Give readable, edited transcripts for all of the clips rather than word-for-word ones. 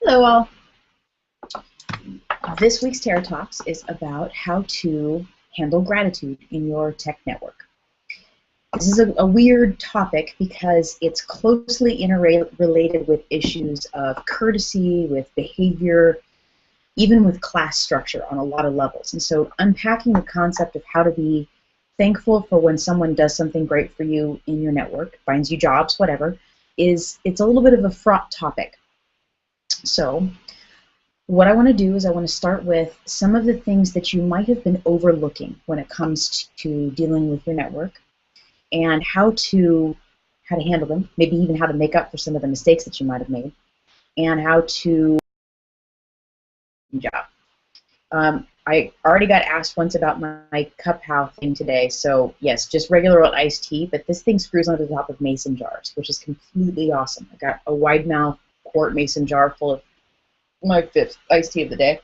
Hello all. This week's Terra Talks is about how to handle gratitude in your tech network. This is a weird topic because it's closely interrelated with issues of courtesy, with behavior, even with class structure on a lot of levels. And so unpacking the concept of how to be thankful for when someone does something great for you in your network, finds you jobs, whatever, it's a little bit of a fraught topic. So what I want to do is I want to start with some of the things that you might have been overlooking when it comes to dealing with your network and how to handle them, maybe even how to make up for some of the mistakes that you might have made, and how to job. I already got asked once about my cup how thing today, so yes, just regular old iced tea, but this thing screws onto the top of mason jars, which is completely awesome. I got a wide mouth quart mason jar full of my 5th iced tea of the day.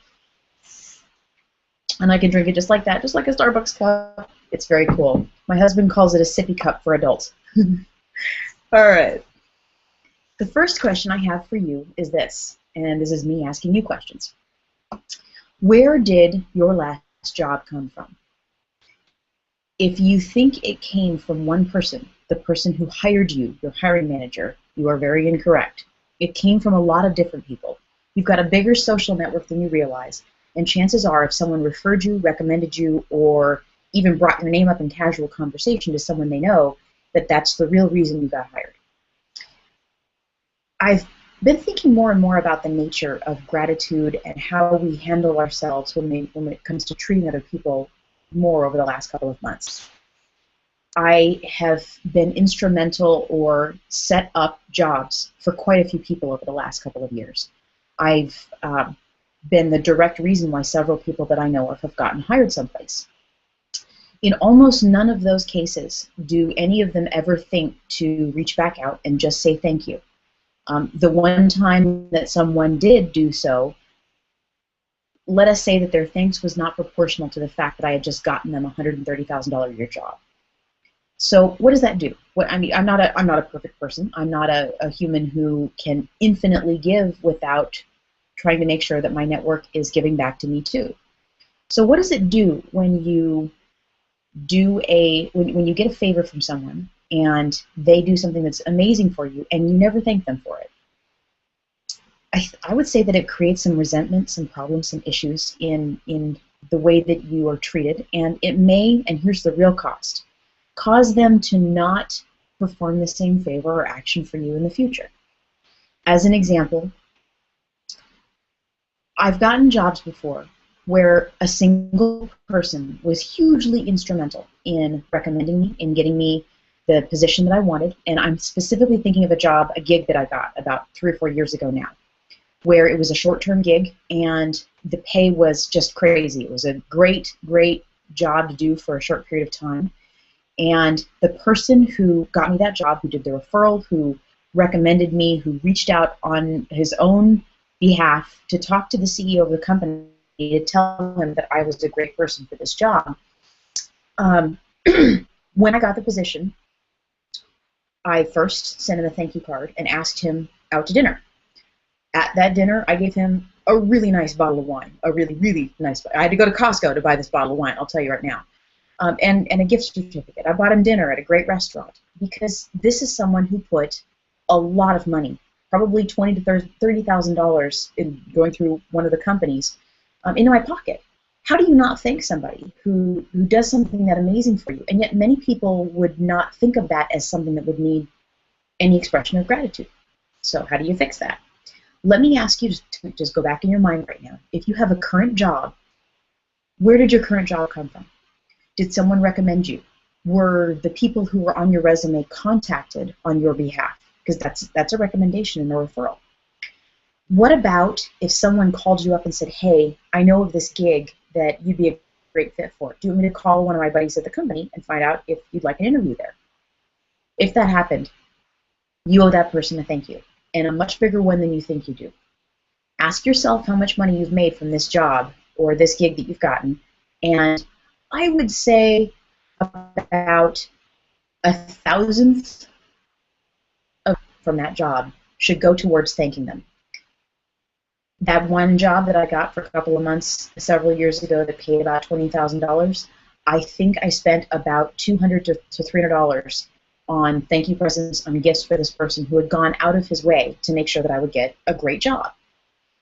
And I can drink it just like that, just like a Starbucks cup. It's very cool. My husband calls it a sippy cup for adults. All right. The first question I have for you is this, and this is me asking you questions. Where did your last job come from? If you think it came from one person, the person who hired you, your hiring manager, you are very incorrect. It came from a lot of different people. You've got a bigger social network than you realize, and chances are if someone referred you, recommended you, or even brought your name up in casual conversation to someone they know, that's the real reason you got hired. I've been thinking more and more about the nature of gratitude and how we handle ourselves when it comes to treating other people more over the last couple of months. I have been instrumental or set up jobs for quite a few people over the last couple of years. I've been the direct reason why several people that I know of have gotten hired someplace. In almost none of those cases do any of them ever think to reach back out and just say thank you. The one time that someone did do so, let us say that their thanks was not proportional to the fact that I had just gotten them a $130,000 a year job. So what does that do? I'm not a perfect person. I'm not a human who can infinitely give without trying to make sure that my network is giving back to me too. So what does it do when you when you get a favor from someone and they do something that's amazing for you and you never thank them for it? I would say that it creates some resentment, some problems, some issues in the way that you are treated, and it may, and here's the real cost, cause them to not perform the same favor or action for you in the future. As an example, I've gotten jobs before where a single person was hugely instrumental in recommending me, in getting me the position that I wanted, and I'm specifically thinking of a gig that I got about 3 or 4 years ago now, where it was a short-term gig and the pay was just crazy. It was a great, great job to do for a short period of time. And the person who got me that job, who did the referral, who recommended me, who reached out on his own behalf to talk to the CEO of the company to tell him that I was a great person for this job. When I got the position, I first sent him a thank you card and asked him out to dinner. At that dinner, I gave him a really nice bottle of wine, a really, really nice. I had to go to Costco to buy this bottle of wine, I'll tell you right now. And a gift certificate. I bought him dinner at a great restaurant because this is someone who put a lot of money, probably $20,000 to $30,000 in going through one of the companies, into my pocket. How do you not thank somebody who does something that amazing for you? And yet many people would not think of that as something that would need any expression of gratitude. So how do you fix that? Let me ask you to just go back in your mind right now. If you have a current job, where did your current job come from? Did someone recommend you? Were the people who were on your resume contacted on your behalf? Because that's a recommendation and a referral. What about if someone called you up and said, hey, I know of this gig that you'd be a great fit for. Do you want me to call one of my buddies at the company and find out if you'd like an interview there? If that happened, you owe that person a thank you, and a much bigger one than you think you do. Ask yourself how much money you've made from this job or this gig that you've gotten, and I would say about 1,000th from that job should go towards thanking them. That one job that I got for a couple of months several years ago that paid about $20,000, I think I spent about $200 to $300 on thank you presents, on gifts for this person who had gone out of his way to make sure that I would get a great job.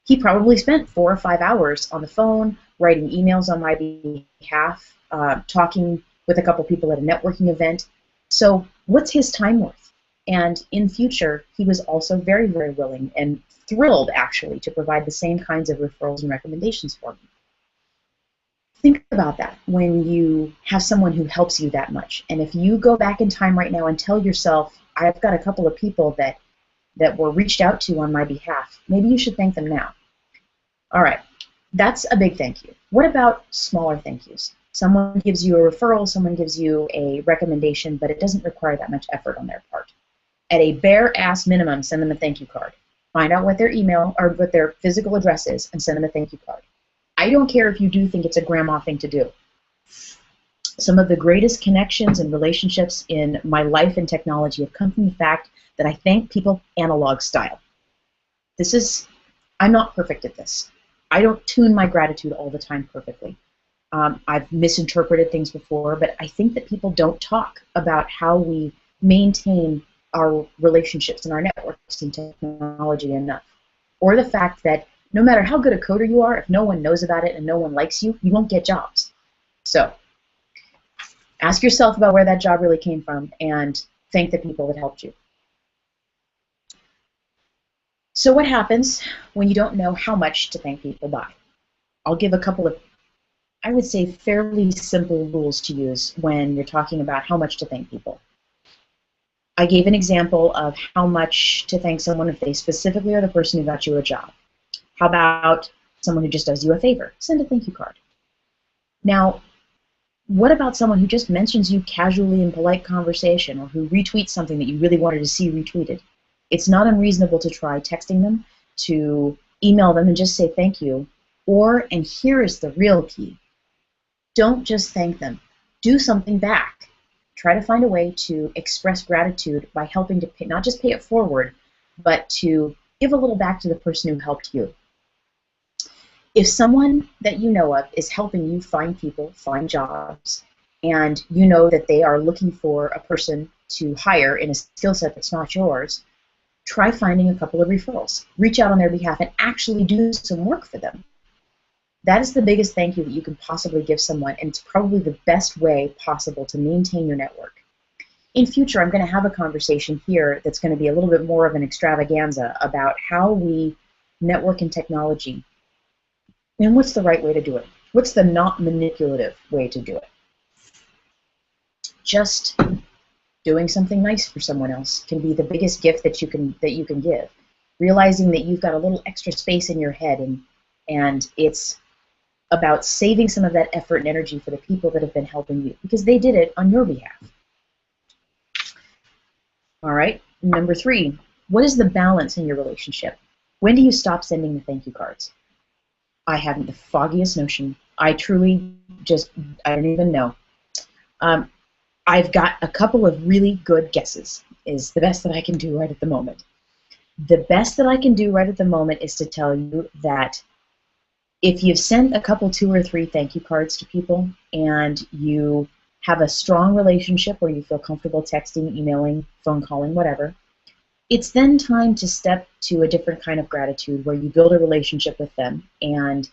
He probably spent 4 or 5 hours on the phone, writing emails on my behalf, talking with a couple people at a networking event. So what's his time worth? And in future, he was also very, very willing and thrilled, actually, to provide the same kinds of referrals and recommendations for me. Think about that when you have someone who helps you that much. And if you go back in time right now and tell yourself, I've got a couple of people that were reached out to on my behalf, maybe you should thank them now. All right, that's a big thank you. What about smaller thank yous? Someone gives you a referral, someone gives you a recommendation, but it doesn't require that much effort on their part. At a bare ass minimum, send them a thank you card. Find out what their email or what their physical address is and send them a thank you card. I don't care if you do think it's a grandma thing to do. Some of the greatest connections and relationships in my life and technology have come from the fact that I thank people analog style. I'm not perfect at this. I don't tune my gratitude all the time perfectly. I've misinterpreted things before, but I think that people don't talk about how we maintain our relationships and our networks and technology enough. Or the fact that no matter how good a coder you are, if no one knows about it and no one likes you, you won't get jobs. So ask yourself about where that job really came from and thank the people that helped you. So what happens when you don't know how much to thank people by? I'll give a couple of, I would say, fairly simple rules to use when you're talking about how much to thank people. I gave an example of how much to thank someone if they specifically are the person who got you a job. How about someone who just does you a favor? Send a thank you card. Now, what about someone who just mentions you casually in polite conversation or who retweets something that you really wanted to see retweeted? It's not unreasonable to try texting them, to email them and just say thank you. Or, and here is the real key, don't just thank them. Do something back. Try to find a way to express gratitude by helping to pay, not just pay it forward, but to give a little back to the person who helped you. If someone that you know of is helping you find people, find jobs, and you know that they are looking for a person to hire in a skill set that's not yours, try finding a couple of referrals. Reach out on their behalf and actually do some work for them. That is the biggest thank you that you can possibly give someone, and it's probably the best way possible to maintain your network. In future, I'm going to have a conversation here that's going to be a little bit more of an extravaganza about how we network in technology and what's the right way to do it. What's the not manipulative way to do it? Just doing something nice for someone else can be the biggest gift that you can give. Realizing that you've got a little extra space in your head and it's about saving some of that effort and energy for the people that have been helping you because they did it on your behalf. All right, number 3, what is the balance in your relationship? When do you stop sending the thank you cards? I haven't the foggiest notion. I truly I don't even know. I've got a couple of really good guesses, is the best that I can do right at the moment. The best that I can do right at the moment is to tell you that if you've sent a couple, 2 or 3 thank you cards to people and you have a strong relationship where you feel comfortable texting, emailing, phone calling, whatever, it's then time to step to a different kind of gratitude where you build a relationship with them and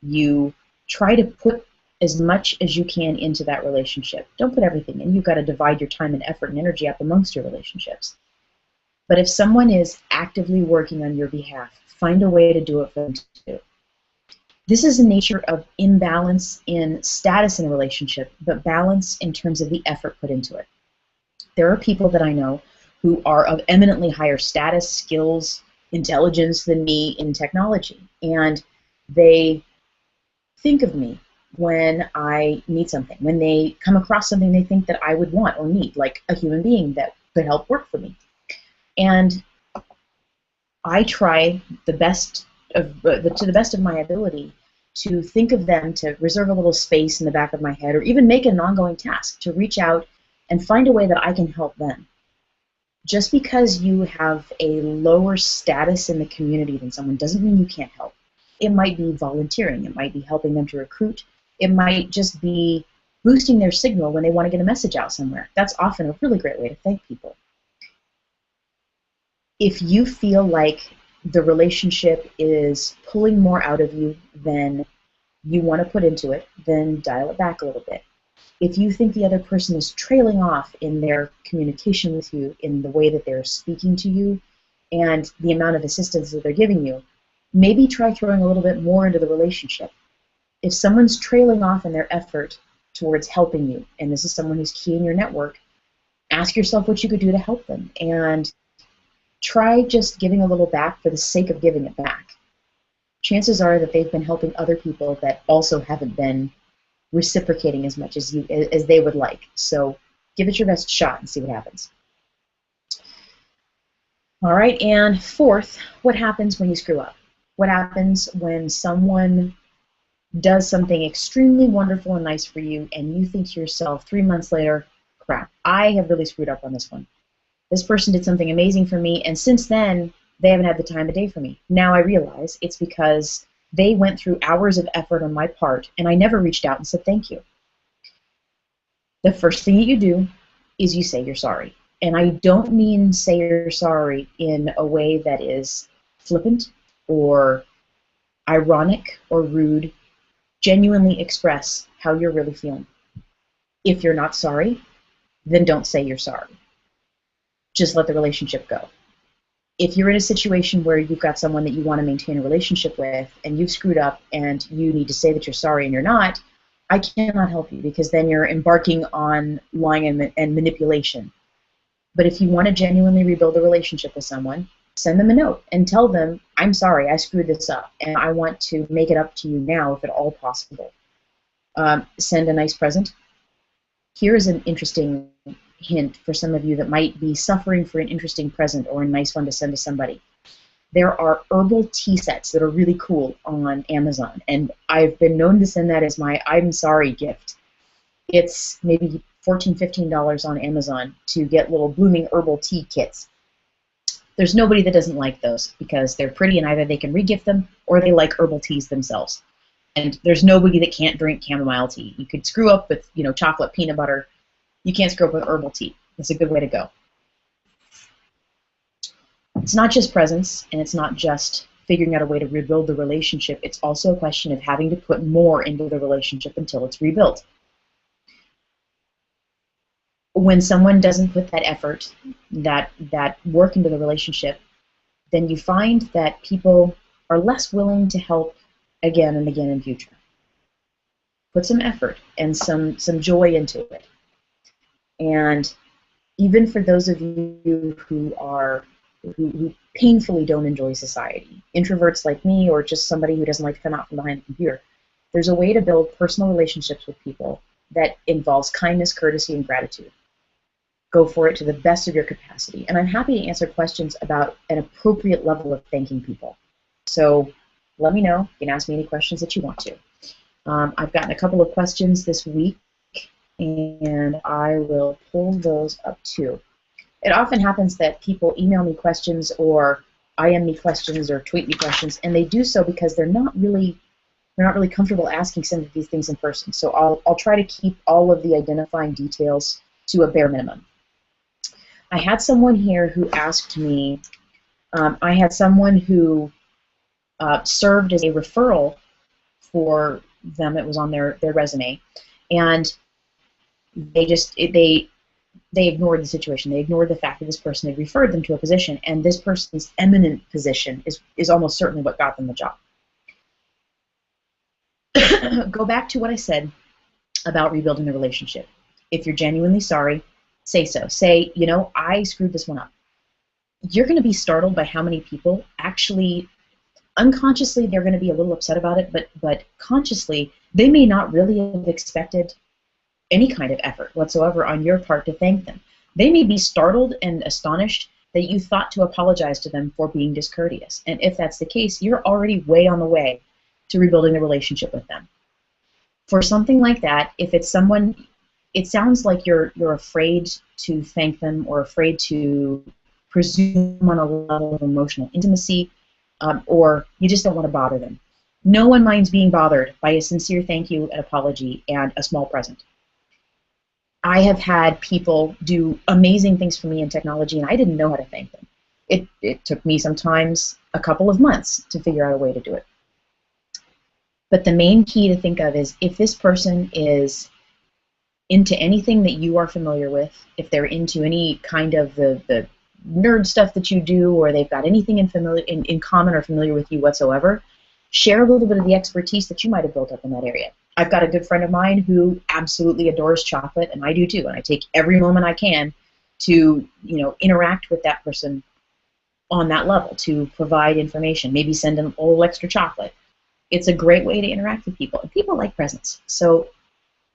you try to put as much as you can into that relationship. Don't put everything in. You've got to divide your time and effort and energy up amongst your relationships. But if someone is actively working on your behalf, find a way to do it for them too. This is a nature of imbalance in status in a relationship, but balance in terms of the effort put into it. There are people that I know who are of eminently higher status, skills, intelligence than me in technology, and they think of me when I need something, when they come across something they think that I would want or need, like a human being that could help work for me. And I try to the best of my ability to think of them, to reserve a little space in the back of my head, or even make it an ongoing task to reach out and find a way that I can help them. Just because you have a lower status in the community than someone doesn't mean you can't help. It might be volunteering. It might be helping them to recruit. It might just be boosting their signal when they want to get a message out somewhere. That's often a really great way to thank people. If you feel like the relationship is pulling more out of you than you want to put into it, then dial it back a little bit. If you think the other person is trailing off in their communication with you, in the way that they're speaking to you, and the amount of assistance that they're giving you, maybe try throwing a little bit more into the relationship. If someone's trailing off in their effort towards helping you, and this is someone who's key in your network, ask yourself what you could do to help them, and try just giving a little back for the sake of giving it back. Chances are that they've been helping other people that also haven't been reciprocating as much as they would like. So give it your best shot and see what happens. All right, and fourth, what happens when you screw up? What happens when someone does something extremely wonderful and nice for you, and you think to yourself 3 months later, crap, I have really screwed up on this one. This person did something amazing for me, and since then, they haven't had the time of day for me. Now I realize it's because they went through hours of effort on my part, and I never reached out and said thank you. The first thing that you do is you say you're sorry. And I don't mean say you're sorry in a way that is flippant or ironic or rude. Genuinely express how you're really feeling. If you're not sorry, then don't say you're sorry. Just let the relationship go. If you're in a situation where you've got someone that you want to maintain a relationship with and you've screwed up and you need to say that you're sorry and you're not, I cannot help you, because then you're embarking on lying and manipulation. But if you want to genuinely rebuild a relationship with someone, send them a note and tell them, I'm sorry, I screwed this up, and I want to make it up to you now if at all possible. Send a nice present. Here is an interesting hint for some of you that might be suffering for an interesting present or a nice one to send to somebody. There are herbal tea sets that are really cool on Amazon, and I've been known to send that as my I'm sorry gift. It's maybe $14, $15 on Amazon to get little blooming herbal tea kits. There's nobody that doesn't like those because they're pretty and either they can re-gift them or they like herbal teas themselves. And there's nobody that can't drink chamomile tea. You could screw up with, chocolate, peanut butter. You can't screw up with herbal tea. It's a good way to go. It's not just presents, and it's not just figuring out a way to rebuild the relationship. It's also a question of having to put more into the relationship until it's rebuilt. When someone doesn't put that effort, that work into the relationship, then you find that people are less willing to help again and again in future. Put some effort and some joy into it. And even for those of you who painfully don't enjoy society, introverts like me or just somebody who doesn't like to come out from behind the computer, there's a way to build personal relationships with people that involves kindness, courtesy, and gratitude. Go for it to the best of your capacity. And I'm happy to answer questions about an appropriate level of thanking people. So let me know. You can ask me any questions that you want to. I've gotten a couple of questions this week, and I will pull those up too. It often happens that people email me questions or IM me questions or tweet me questions, and they do so because they're not really comfortable asking some of these things in person. So I'll try to keep all of the identifying details to a bare minimum. I had someone here who asked me, I had someone who served as a referral for them. It was on their resume, and they ignored the situation. They ignored the fact that this person had referred them to a position, and this person's eminent position is almost certainly what got them the job. Go back to what I said about rebuilding the relationship. If you're genuinely sorry, say so. Say, I screwed this one up. You're going to be startled by how many people actually, unconsciously, they're going to be a little upset about it, but consciously, they may not really have expected any kind of effort whatsoever on your part to thank them. They may be startled and astonished that you thought to apologize to them for being discourteous. And if that's the case, you're already way on the way to rebuilding the relationship with them. For something like that, if it's someone, it sounds like you're afraid to thank them or afraid to presume on a level of emotional intimacy, or you just don't want to bother them. No one minds being bothered by a sincere thank you, an apology, and a small present. I have had people do amazing things for me in technology, and I didn't know how to thank them. It took me sometimes a couple of months to figure out a way to do it. But the main key to think of is if this person is into anything that you are familiar with, if they're into any kind of the nerd stuff that you do, or they've got anything in common or familiar with you whatsoever, share a little bit of the expertise that you might have built up in that area. I've got a good friend of mine who absolutely adores chocolate, and I do too, and I take every moment I can to, interact with that person on that level, to provide information, maybe send them a little extra chocolate. It's a great way to interact with people, and people like presents. So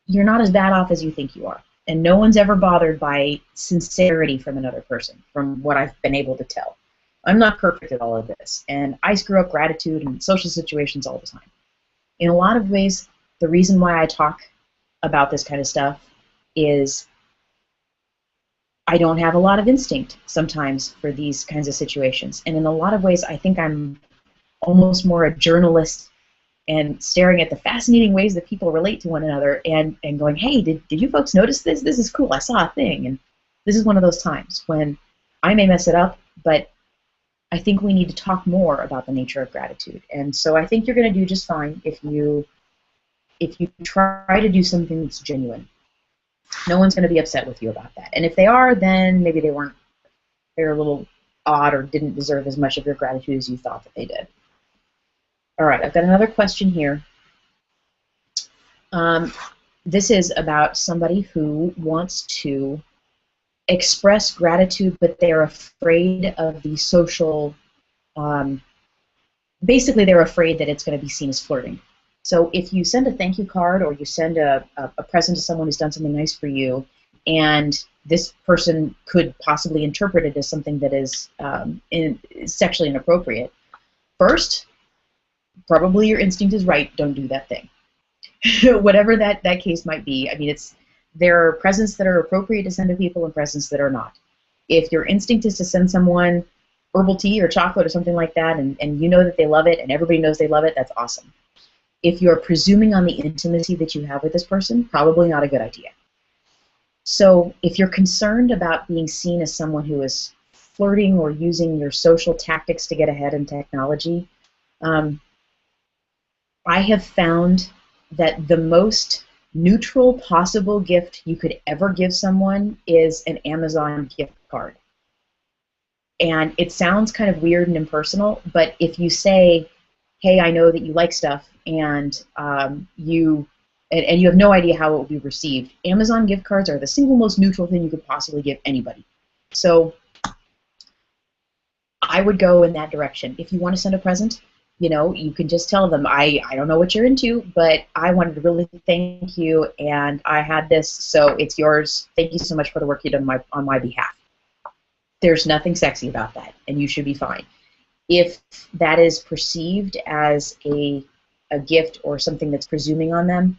you're not as bad off as you think you are. And no one's ever bothered by sincerity from another person, from what I've been able to tell. I'm not perfect at all of this, and I screw up gratitude in social situations all the time. In a lot of ways, the reason why I talk about this kind of stuff is I don't have a lot of instinct sometimes for these kinds of situations. And in a lot of ways, I think I'm almost more a journalist and staring at the fascinating ways that people relate to one another and going, hey, did you folks notice this? This is cool. I saw a thing. And this is one of those times when I may mess it up, but I think we need to talk more about the nature of gratitude. And so I think you're going to do just fine if you try to do something that's genuine. No one's going to be upset with you about that. And if they are, then maybe they're a little odd or didn't deserve as much of your gratitude as you thought that they did. All right, I've got another question here. This is about somebody who wants to express gratitude, but they're afraid of the social, basically they're afraid that it's going to be seen as flirting. So if you send a thank you card or you send a present to someone who's done something nice for you, and this person could possibly interpret it as something that is sexually inappropriate, first, probably your instinct is right, don't do that thing. Whatever that case might be, I mean, there are presents that are appropriate to send to people and presents that are not. If your instinct is to send someone herbal tea or chocolate or something like that, and you know that they love it and everybody knows they love it, that's awesome. If you're presuming on the intimacy that you have with this person, probably not a good idea. So if you're concerned about being seen as someone who is flirting or using your social tactics to get ahead in technology, I have found that the most neutral possible gift you could ever give someone is an Amazon gift card. And it sounds kind of weird and impersonal, but if you say, hey, I know that you like stuff, and you have no idea how it will be received, Amazon gift cards are the single most neutral thing you could possibly give anybody. So I would go in that direction. If you want to send a present, you can just tell them, I don't know what you're into, but I wanted to really thank you, and I had this, so it's yours. Thank you so much for the work you done on my behalf. There's nothing sexy about that, and you should be fine. If that is perceived as a gift or something that's presuming on them,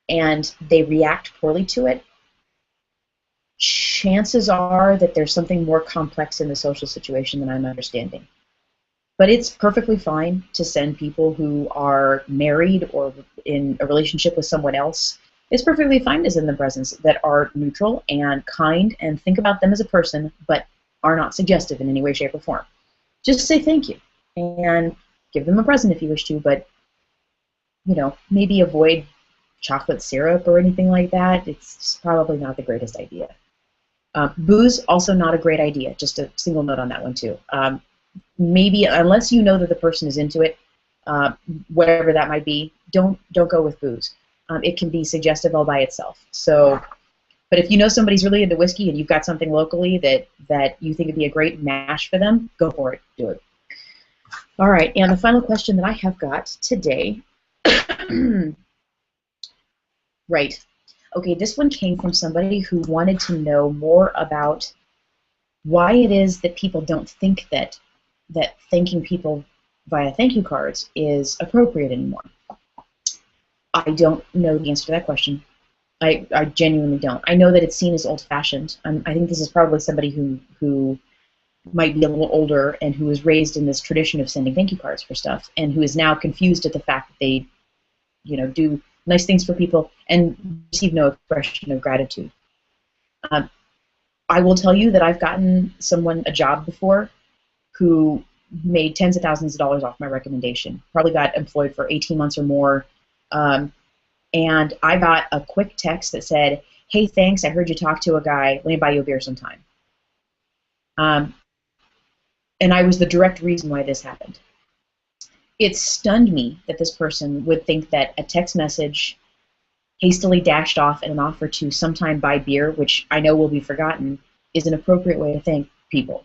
and they react poorly to it, chances are that there's something more complex in the social situation than I'm understanding. But it's perfectly fine to send people who are married or in a relationship with someone else. It's perfectly fine to send them presents that are neutral and kind and think about them as a person, but are not suggestive in any way, shape, or form. Just say thank you and give them a present if you wish to, but maybe avoid chocolate syrup or anything like that. It's probably not the greatest idea. Booze, also not a great idea. Just a single note on that one too. Maybe unless you know that the person is into it, whatever that might be, don't go with booze. It can be suggestive all by itself. So, but if you know somebody's really into whiskey and you've got something locally that you think would be a great mash for them, go for it. Do it. All right, and the final question that I have got today. Right. Okay, this one came from somebody who wanted to know more about why it is that people don't think that thanking people via thank you cards is appropriate anymore. I don't know the answer to that question. I genuinely don't. I know that it's seen as old-fashioned. I think this is probably somebody who might be a little older and who was raised in this tradition of sending thank you cards for stuff, and who is now confused at the fact that they, do nice things for people and receive no expression of gratitude. I will tell you that I've gotten someone a job before who made tens of thousands of dollars off my recommendation. Probably got employed for 18 months or more. And I got a quick text that said, "Hey, thanks, I heard you talk to a guy. Let me buy you a beer sometime." And I was the direct reason why this happened. It stunned me that this person would think that a text message hastily dashed off and an offer to sometime buy beer, which I know will be forgotten, is an appropriate way to thank people.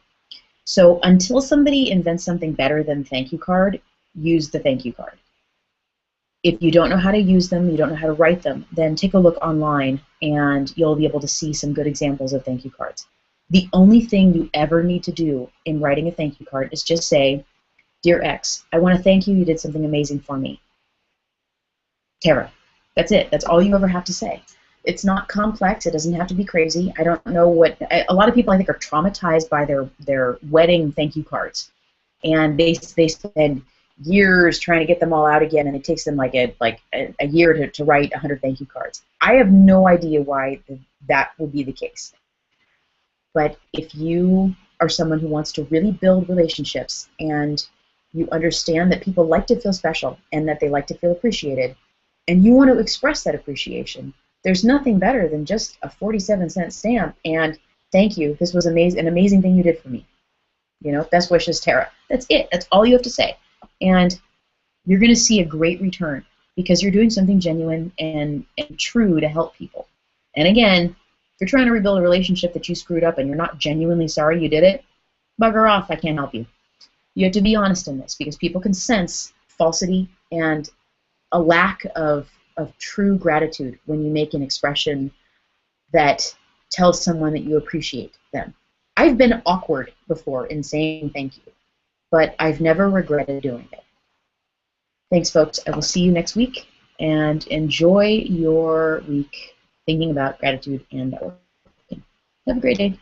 So until somebody invents something better than thank you card, use the thank you card. If you don't know how to use them, you don't know how to write them, then take a look online and you'll be able to see some good examples of thank you cards. The only thing you ever need to do in writing a thank you card is just say, "Dear X, I want to thank you. You did something amazing for me. Tara." That's it. That's all you ever have to say. It's not complex. It doesn't have to be crazy. I don't know what a lot of people I think are traumatized by their wedding thank you cards, and they spend years trying to get them all out again, and it takes them like a year to write 100 thank you cards. I have no idea why that would be the case. But if you are someone who wants to really build relationships and you understand that people like to feel special and that they like to feel appreciated, and you want to express that appreciation, there's nothing better than just a 47-cent stamp and "Thank you, this was an amazing thing you did for me. Best wishes, Tara." That's it. That's all you have to say. And you're going to see a great return because you're doing something genuine and true to help people. And again, if you're trying to rebuild a relationship that you screwed up and you're not genuinely sorry you did it, bugger off, I can't help you. You have to be honest in this because people can sense falsity and a lack of true gratitude when you make an expression that tells someone that you appreciate them. I've been awkward before in saying thank you, but I've never regretted doing it. Thanks, folks. I will see you next week, and enjoy your week thinking about gratitude and networking. Have a great day.